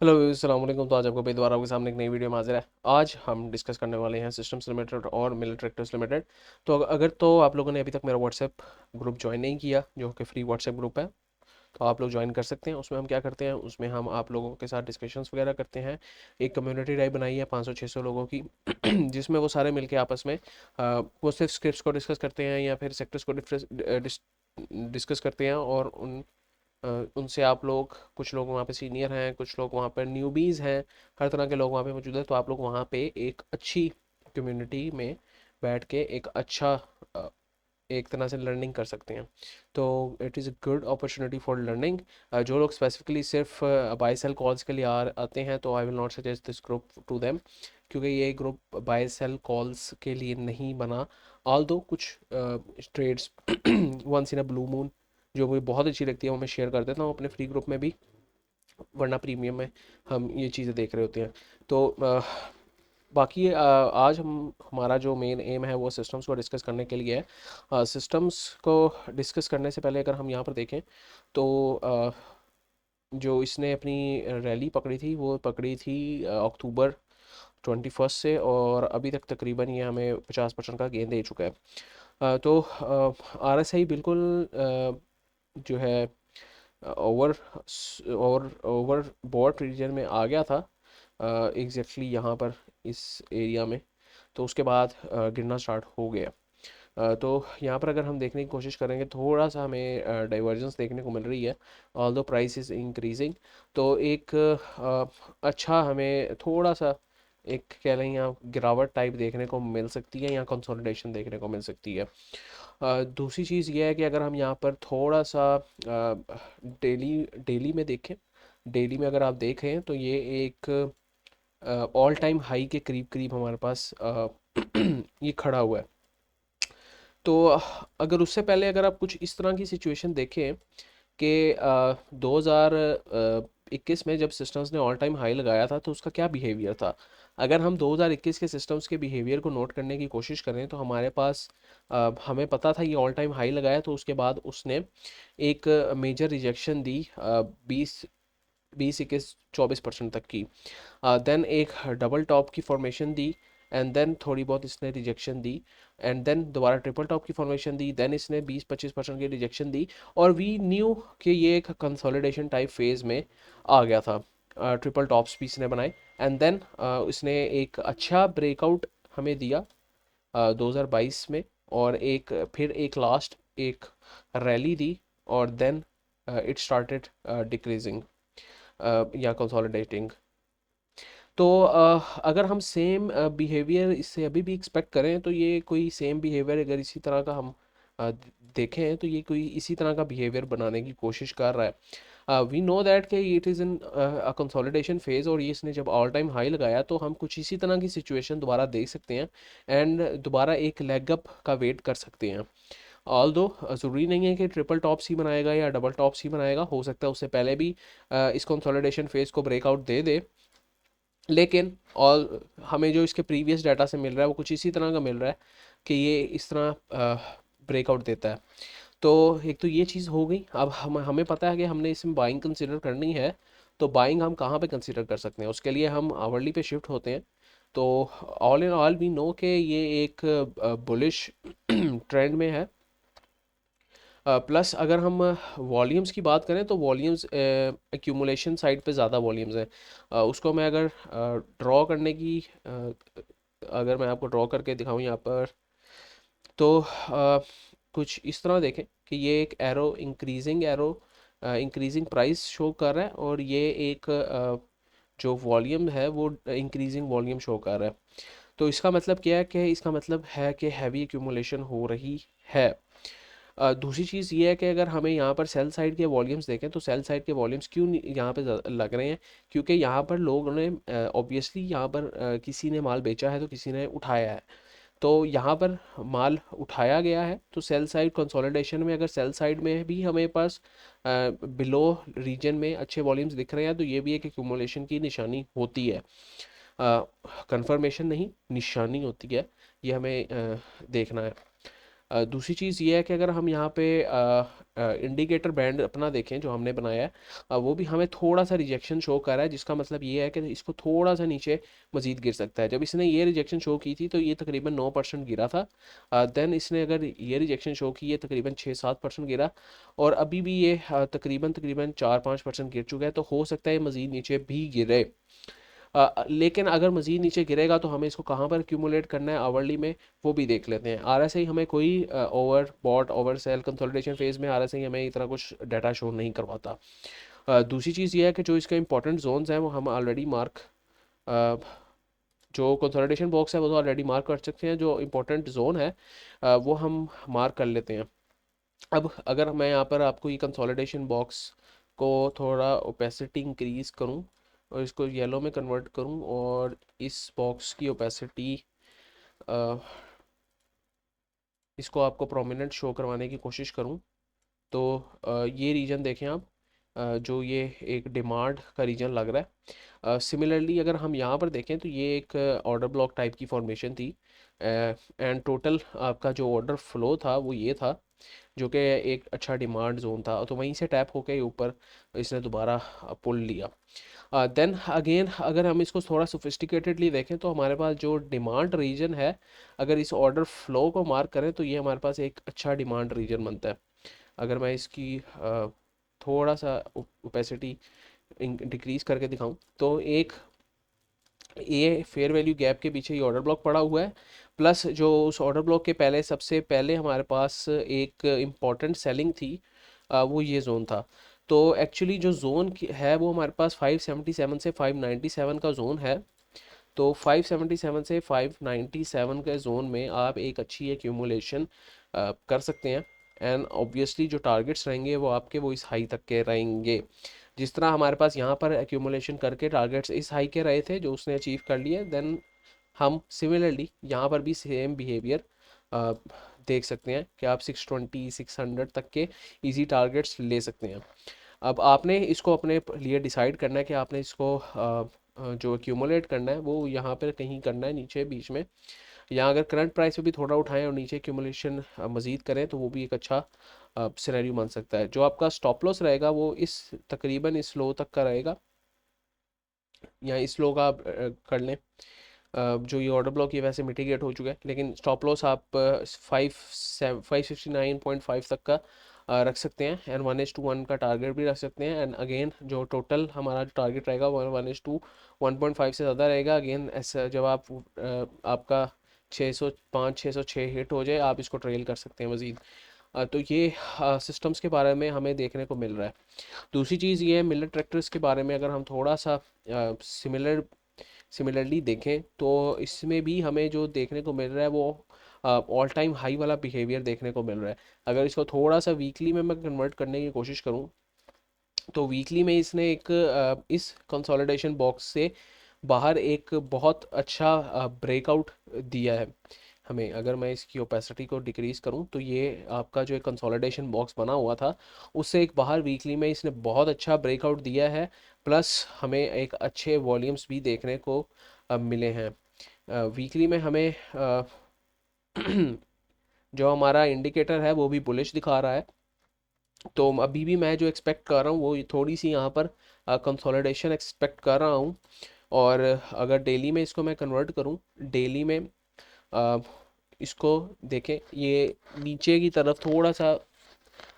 Hello अस्सलाम वालेकुम। तो आज आपको भाई दोबारा आपके सामने एक नई वीडियो में हाजिर है। आज हम डिस्कस करने वाले हैं सिस्टम्स लिमिटेड और मिलिट्री ट्रैक्टर्स लिमिटेड। तो अगर तो आप लोगों ने अभी तक मेरा व्हाट्सएप ग्रुप ज्वाइन नहीं किया, जो कि फ्री व्हाट्सएप ग्रुप है, तो आप लोग ज्वाइन कर सकते हैं। उसमें हम क्या करते हैं, उसमें हम आप लोगों के साथ डिस्कशंस वगैरह करते हैं। एक कम्युनिटी ड्राइव बनाई है 500-600 लोगों की जिसमें वो सारे मिलके आपस में वो सिर्फ स्क्रिप्ट्स को डिस्कस करते हैं या फिर सेक्टर्स को डिस्कस करते हैं। और उनसे आप लोग, कुछ लोग वहाँ पे सीनियर हैं, कुछ लोग वहाँ पर न्यूबीज़ हैं, हर तरह के लोग वहाँ पे मौजूद हैं। तो आप लोग वहाँ पे एक अच्छी कम्युनिटी में बैठ के एक अच्छा अ, एक तरह से लर्निंग कर सकते हैं। तो it is a good opportunity for learning. जो लोग स्पेसिफिकली सिर्फ बाय सेल कॉल्स के लिए आते हैं, तो I will not suggest this group to them, क्योंकि ये ग्रुप बाय सेल कॉल्स के लिए नहीं बना। ऑल दो कुछ trades once in a blue moon जो मुझे बहुत अच्छी लगती है वो मैं शेयर कर देता हूँ अपने फ्री ग्रुप में भी, वरना प्रीमियम में हम ये चीज़ें देख रहे होते हैं। तो बाकी आज हम हमारा जो मेन एम है वो सिस्टम्स को डिस्कस करने के लिए है। सिस्टम्स को डिस्कस करने से पहले अगर हम यहाँ पर देखें तो जो इसने अपनी रैली पकड़ी थी वो पकड़ी थी अक्टूबर 21 से, और अभी तक तकरीबन ये हमें 50% का गेन दे चुका है। तो RSI बिल्कुल जो है over over over bought region में आ गया था एग्जैक्टली यहाँ पर इस एरिया में। तो उसके बाद गिरना स्टार्ट हो गया। तो यहाँ पर अगर हम देखने की कोशिश करेंगे, थोड़ा सा हमें डाइवर्जेंस देखने को मिल रही है, ऑल्दो प्राइस इज़ इंक्रीजिंग। तो एक अच्छा हमें थोड़ा सा एक कह लें यहाँ गिरावट टाइप देखने को मिल सकती है, या कंसोलिडेशन देखने को मिल सकती है। दूसरी चीज़ ये है कि अगर हम यहाँ पर थोड़ा सा डेली डेली में देखें, डेली में अगर आप देखें तो ये एक ऑल टाइम हाई के करीब करीब हमारे पास ये खड़ा हुआ है। तो अगर उससे पहले अगर आप कुछ इस तरह की सिचुएशन देखें कि 2021 में जब सिस्टम्स ने ऑल टाइम हाई लगाया था तो उसका क्या बिहेवियर था। अगर हम 2021 के सिस्टम्स के बिहेवियर को नोट करने की कोशिश करें तो हमारे पास हमें पता था ये ऑल टाइम हाई लगाया, तो उसके बाद उसने एक मेजर रिजेक्शन दी 20 21 24% तक की। देन एक डबल टॉप की फॉर्मेशन दी, एंड देन थोड़ी बहुत इसने रिजेक्शन दी, एंड देन दोबारा ट्रिपल टॉप की फॉर्मेशन दी, देन इसने 20 25% की रिजेक्शन दी। और वी न्यू कि ये एक कंसोलिडेशन टाइप फेज में आ गया था। ट्रिपल टॉप्स भी इसने बनाए, एंड देन इसने एक अच्छा ब्रेकआउट हमें दिया 2022 में, और एक फिर एक लास्ट एक रैली दी, और देन इट स्टार्टेड डिक्रीजिंग या कंसोलिडेटिंग। तो अगर हम सेम बिहेवियर इससे अभी भी एक्सपेक्ट करें, तो ये कोई सेम बिहेवियर अगर इसी तरह का हम देखें तो ये कोई इसी तरह का बिहेवियर बनाने की कोशिश कर रहा है। वी नो दैट कि it is in a consolidation phase, और ये इसने जब ऑल टाइम हाई लगाया तो हम कुछ इसी तरह की सिचुएशन दोबारा देख सकते हैं, एंड दोबारा एक लेग अप का वेट कर सकते हैं। ऑल दो ज़रूरी नहीं है कि ट्रिपल टॉप्स ही बनाएगा या डबल टॉप्स ही बनाएगा, हो सकता है उससे पहले भी इस कंसोलिडेशन फेज को ब्रेकआउट दे दे। लेकिन और हमें जो इसके प्रीवियस डाटा से मिल रहा है वो कुछ इसी तरह का मिल रहा है कि ये इस तरह ब्रेकआउट देता है। तो एक तो ये चीज़ हो गई। अब हमें पता है कि हमने इसमें बाइंग कंसिडर करनी है। तो बाइंग हम कहाँ पे कंसिडर कर सकते हैं, उसके लिए हम आवरली पे शिफ्ट होते हैं। तो all in all we know कि ये एक बुलिश ट्रेंड में है। प्लस अगर हम वॉल्यूम्स की बात करें तो वॉल्यूम्स एक्यूमुलेशन साइड पे ज़्यादा वॉल्यूम्स हैं। उसको मैं अगर ड्रॉ करने की अगर मैं आपको ड्रॉ करके दिखाऊं यहाँ पर, तो कुछ इस तरह देखें कि ये एक arrow increasing arrow increasing price show कर रहा है, और ये एक जो वॉल्यूम है वो इंक्रीजिंग वॉल्यूम शो कर रहा है। तो इसका मतलब क्या है कि इसका मतलब है कि हैवी एक्यूमुलेशन हो रही है। दूसरी चीज़ ये है कि अगर हमें यहाँ पर सेल साइड के वॉल्यूम्स देखें तो सेल साइड के वॉल्यूम्स क्यों यहाँ पे लग रहे हैं, क्योंकि यहाँ पर लोगों ने ऑब्वियसली यहाँ पर किसी ने माल बेचा है तो किसी ने उठाया है। तो यहाँ पर माल उठाया गया है, तो सेल साइड कंसोलिडेशन में अगर सेल साइड में भी हमें पास बिलो रीजन में अच्छे वॉल्यूम्स दिख रहे हैं, तो ये भी एक एक्यूमुलेशन की निशानी होती है। कंफर्मेशन नहीं, निशानी होती है, ये हमें देखना है। दूसरी चीज़ ये है कि अगर हम यहाँ पे इंडिकेटर बैंड अपना देखें जो हमने बनाया है, वो भी हमें थोड़ा सा रिजेक्शन शो कर रहा है, जिसका मतलब ये है कि इसको थोड़ा सा नीचे मजीद गिर सकता है। जब इसने ये रिजेक्शन शो की थी तो ये तकरीबन 9% गिरा था। देन इसने अगर ये रिजेक्शन शो की, ये तकरीबन 6-7% गिरा, और अभी भी ये तकरीबन तकरीबन 4-5% गिर चुका है। तो हो सकता है मज़ीद नीचे भी गिरे। लेकिन अगर मज़ीद नीचे गिरेगा तो हमें इसको कहाँ पर एक्यूमुलेट करना है आवरली में, वो भी देख लेते हैं। आरएसआई हमें कोई over bought over sell consolidation phase में आरएसआई हमें इतना कुछ डाटा शो नहीं करवाता। दूसरी चीज़ ये है कि जो इसका इंपॉर्टेंट जोन्स हैं वो हम ऑलरेडी मार्क, जो कंसोलिडेशन बॉक्स है वो तो ऑलरेडी मार्क कर सकते हैं, जो इंपॉर्टेंट जोन है वो हम मार्क कर लेते हैं। अब अगर मैं यहाँ पर आपको ये कंसोलिडेशन बॉक्स को थोड़ा ओपेसिटी इंक्रीज़ करूँ और इसको येलो में कन्वर्ट करूँ, और इस बॉक्स की ओपेसिटी इसको आपको प्रोमिनेंट शो करवाने की कोशिश करूँ, तो ये रीजन देखें आप, जो ये एक डिमांड का रीजन लग रहा है। सिमिलरली अगर हम यहाँ पर देखें तो ये एक ऑर्डर ब्लॉक टाइप की फॉर्मेशन थी, एंड टोटल आपका जो ऑर्डर फ्लो था वो ये था, जो कि एक अच्छा डिमांड जोन था। तो वहीं से टैप होके ऊपर इसने दोबारा पुल लिया। देन अगेन अगर हम इसको थोड़ा सोफिस्टिकेटेडली देखें तो हमारे पास जो डिमांड रीजन है, अगर इस ऑर्डर फ्लो को मार्क करें तो ये हमारे पास एक अच्छा डिमांड रीजन बनता है। अगर मैं इसकी थोड़ा सा ओपेसिटी डिक्रीज करके दिखाऊं तो एक ये फेयर वैल्यू गैप के पीछे ये ऑर्डर ब्लॉक पड़ा हुआ है, प्लस जो उस ऑर्डर ब्लॉक के पहले सबसे पहले हमारे पास एक इम्पॉर्टेंट सेलिंग थी, वो ये जोन था। तो एक्चुअली जो जोन है वो हमारे पास 577 से 597 का जोन है। तो 577 से 597 के जोन में आप एक अच्छी एक्यूमुलेशन कर सकते हैं, एंड ऑब्वियसली जो टारगेट्स रहेंगे वो आपके वो इस हाई तक के रहेंगे। जिस तरह हमारे पास यहाँ पर एक्यूमुलेशन करके टारगेट्स इस हाई के रहे थे जो उसने अचीव कर लिए, देन हम सिमिलरली यहाँ पर भी सेम बिहेवियर देख सकते हैं कि आप 620 600 तक के इजी टारगेट्स ले सकते हैं। अब आपने इसको अपने लिए डिसाइड करना है कि आपने इसको जो एक्यूमुलेट करना है वो यहाँ पर कहीं करना है नीचे बीच में, या अगर करंट प्राइस पे भी थोड़ा उठाएं और नीचे एक्यूमुलेशन मज़ीद करें तो वो भी एक अच्छा सिनेरियो बन सकता है। जो आपका स्टॉप लॉस रहेगा वो इस तकरीबन इस लो तक का रहेगा, या इस लो का आप कर लें। जो ये ऑर्डर ब्लॉक ये वैसे मिटिगेट हो चुका है, लेकिन स्टॉप लॉस आप 569.5 तक का रख सकते हैं, एंड 1:1 का टारगेट भी रख सकते हैं। एंड अगेन जो टोटल हमारा जो टारगेट रहेगा वो 1:1.5 से ज़्यादा रहेगा। अगेन ऐसा जब आप आपका 605 606 हिट हो जाए आप इसको ट्रेल कर सकते हैं मज़ीद। तो ये सिस्टम्स के बारे में हमें देखने को मिल रहा है। दूसरी चीज़ ये है मिलर ट्रैक्टर्स के बारे में, अगर हम थोड़ा सा सिमिलरली देखें तो इसमें भी हमें जो देखने को मिल रहा है वो ऑल टाइम हाई वाला बिहेवियर देखने को मिल रहा है। अगर इसको थोड़ा सा वीकली में मैं कन्वर्ट करने की कोशिश करूं तो वीकली में इसने एक इस कंसोलिडेशन बॉक्स से बाहर एक बहुत अच्छा ब्रेकआउट दिया है हमें। अगर मैं इसकी ओपेसिटी को डिक्रीज़ करूं तो ये आपका जो एक कंसोलिडेशन बॉक्स बना हुआ था उससे एक बाहर वीकली में इसने बहुत अच्छा ब्रेकआउट दिया है, प्लस हमें एक अच्छे वॉल्यूम्स भी देखने को मिले हैं। वीकली में हमें जो हमारा इंडिकेटर है वो भी बुलिश दिखा रहा है। तो अभी भी मैं जो एक्सपेक्ट कर रहा हूँ वो थोड़ी सी यहाँ पर कंसोलिडेशन एक्सपेक्ट कर रहा हूँ। और अगर डेली में इसको मैं कन्वर्ट करूँ, डेली में अ, इसको देखें, ये नीचे की तरफ थोड़ा सा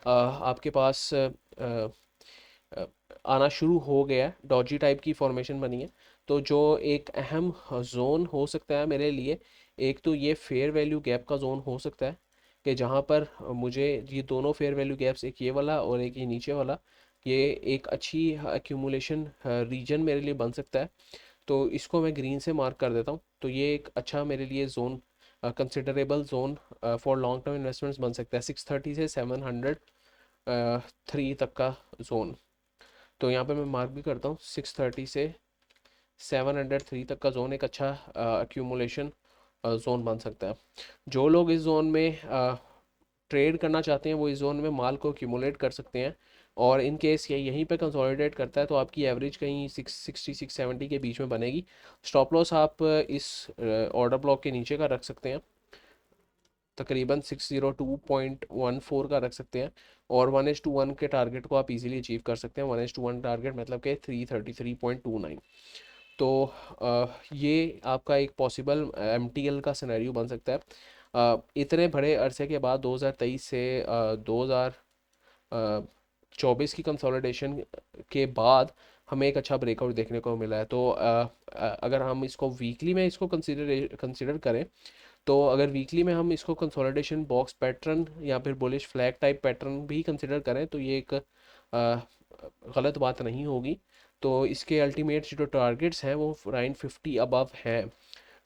आपके पास अ, आना शुरू हो गया है, डॉजी टाइप की फॉर्मेशन बनी है। तो जो एक अहम जोन हो सकता है मेरे लिए, एक तो ये फेयर वैल्यू गैप का जोन हो सकता है कि जहाँ पर मुझे ये दोनों फेयर वैल्यू गैप्स, एक ये वाला और एक ये नीचे वाला, ये एक अच्छी एक्यूमुलेशन रीजन मेरे लिए बन सकता है। तो इसको मैं ग्रीन से मार्क कर देता हूँ। तो ये एक अच्छा मेरे लिए zone, considerable zone for long term investments बन सकता है, 630 से 703 तक का जोन। तो यहाँ पे मैं मार्क भी करता हूँ, 630 से 703 तक का जोन एक अच्छा एक्यूमुलेशन जोन बन सकता है। जो लोग इस जोन में ट्रेड करना चाहते हैं वो इस जोन में माल को एक्यूमुलेट कर सकते हैं, और इन केस ये यहीं पे कंसोलिडेट करता है तो आपकी एवरेज कहीं 660 670 के बीच में बनेगी। स्टॉप लॉस आप इस ऑर्डर ब्लॉक के नीचे का रख सकते हैं, तकरीबन 602.14 का रख सकते हैं, और 1:1 के टारगेट को आप इजीली अचीव कर सकते हैं। 1:1 टारगेट मतलब कि 333.29। तो ये आपका एक पॉसिबल MTL का सिनेरियो बन सकता है। इतने बड़े अरसे के बाद 2023 से 2024 की कंसोलिडेशन के बाद हमें एक अच्छा ब्रेकआउट देखने को मिला है। तो अगर हम इसको वीकली में इसको कंसिडर करें, तो अगर वीकली में हम इसको कंसोलिडेशन बॉक्स पैटर्न या फिर बुलिश फ्लैग टाइप पैटर्न भी कंसिडर करें, तो ये एक गलत बात नहीं होगी। तो इसके अल्टीमेट जो टारगेट्स हैं वो 950 अबव हैं,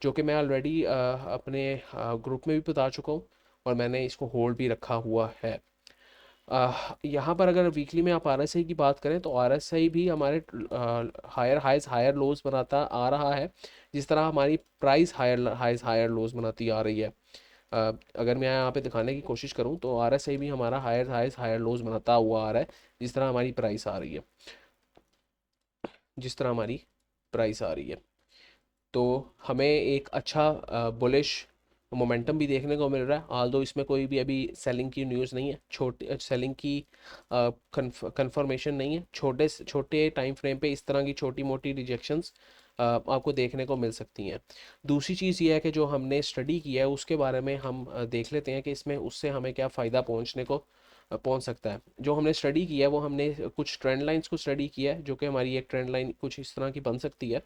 जो कि मैं ऑलरेडी अपने ग्रुप में भी बता चुका हूँ, और मैंने इसको होल्ड भी रखा हुआ है। यहाँ पर अगर वीकली में आप RSI की बात करें, तो RSI भी हमारे हायर हाइज हायर लोज बनाता आ रहा है, जिस तरह हमारी price higher highs higher lows बनाती आ रही है। अगर मैं यहाँ पे दिखाने की कोशिश करूँ, तो RSI भी हमारा हायर हाइज हायर लोज बनाता हुआ आ रहा है, जिस तरह हमारी प्राइस आ रही है, जिस तरह हमारी प्राइस आ रही है। तो हमें एक अच्छा बुलिश मोमेंटम भी देखने को मिल रहा है, आल्दो इसमें कोई भी अभी सेलिंग की न्यूज़ नहीं है, छोटे सेलिंग की कंफर्मेशन नहीं है। छोटे छोटे टाइम फ्रेम पे इस तरह की छोटी मोटी रिजेक्शंस आपको देखने को मिल सकती हैं। दूसरी चीज़ ये है कि जो हमने स्टडी किया है उसके बारे में हम देख लेते हैं कि इसमें उससे हमें क्या फ़ायदा पहुंच सकता है। जो हमने स्टडी किया है वो हमने कुछ ट्रेंड लाइंस को स्टडी किया है, जो कि हमारी एक ट्रेंड लाइन कुछ इस तरह की बन सकती है।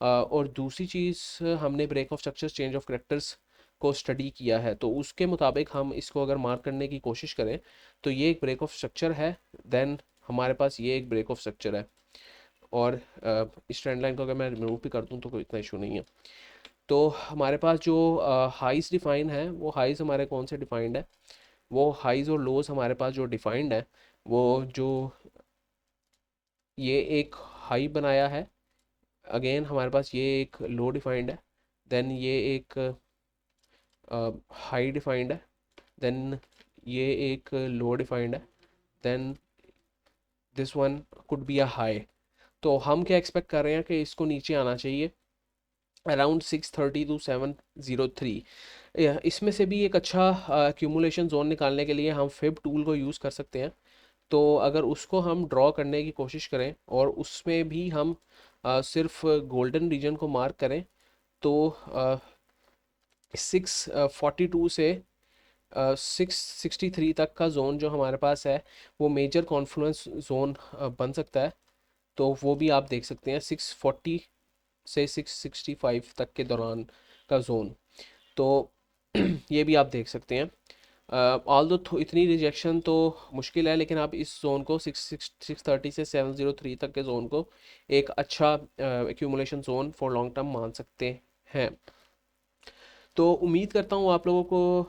और दूसरी चीज़, हमने break of structures change of characters को स्टडी किया है, तो उसके मुताबिक हम इसको अगर मार्क करने की कोशिश करें, तो ये एक ब्रेक ऑफ स्ट्रक्चर है, देन हमारे पास ये एक ब्रेक ऑफ स्ट्रक्चर है, और इस ट्रेंड लाइन को अगर मैं रिमूव भी कर दूं तो कोई इतना इशू नहीं है। तो हमारे पास जो हाइज डिफाइन है, वो हाइज हमारे कौन से डिफाइंड है, वो हाइज और लोज हमारे पास जो डिफाइंड है, वो जो ये एक हाई बनाया है, अगेन हमारे पास ये एक लो डिफाइंड है, देन ये एक हाई डिफाइंड है, देन ये एक लो डिफाइंड है, then this one could be a high. तो हम क्या एक्सपेक्ट कर रहे हैं कि इसको नीचे आना चाहिए अराउंड 630 टू 703। इसमें से भी एक अच्छा एक्यूमुलेशन जोन निकालने के लिए हम फिब टूल को यूज़ कर सकते हैं। तो अगर उसको हम ड्रॉ करने की कोशिश करें और उसमें भी हम सिर्फ गोल्डन रीजन को मार्क करें, तो 642 से 663 तक का जोन जो हमारे पास है, वो मेजर कॉन्फ्लुएंस जोन बन सकता है। तो वो भी आप देख सकते हैं, 640 से 665 तक के दौरान का जोन। तो ये भी आप देख सकते हैं। ऑल दो इतनी रिजेक्शन तो मुश्किल है, लेकिन आप इस जोन को 630 से 703 तक के जोन को एक अच्छा accumulation zone for long term मान सकते हैं। तो उम्मीद करता हूँ आप लोगों को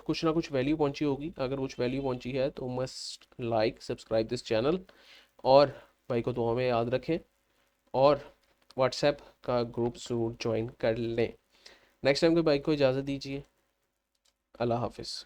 कुछ ना कुछ वैल्यू पहुंची होगी। अगर कुछ वैल्यू पहुंची है तो must like subscribe this channel, और भाई को दुआ में याद रखें, और व्हाट्सएप का ग्रुप जरूर ज्वाइन कर लें। नेक्स्ट टाइम के भाई को इजाज़त दीजिए। अल्लाह हाफिज़।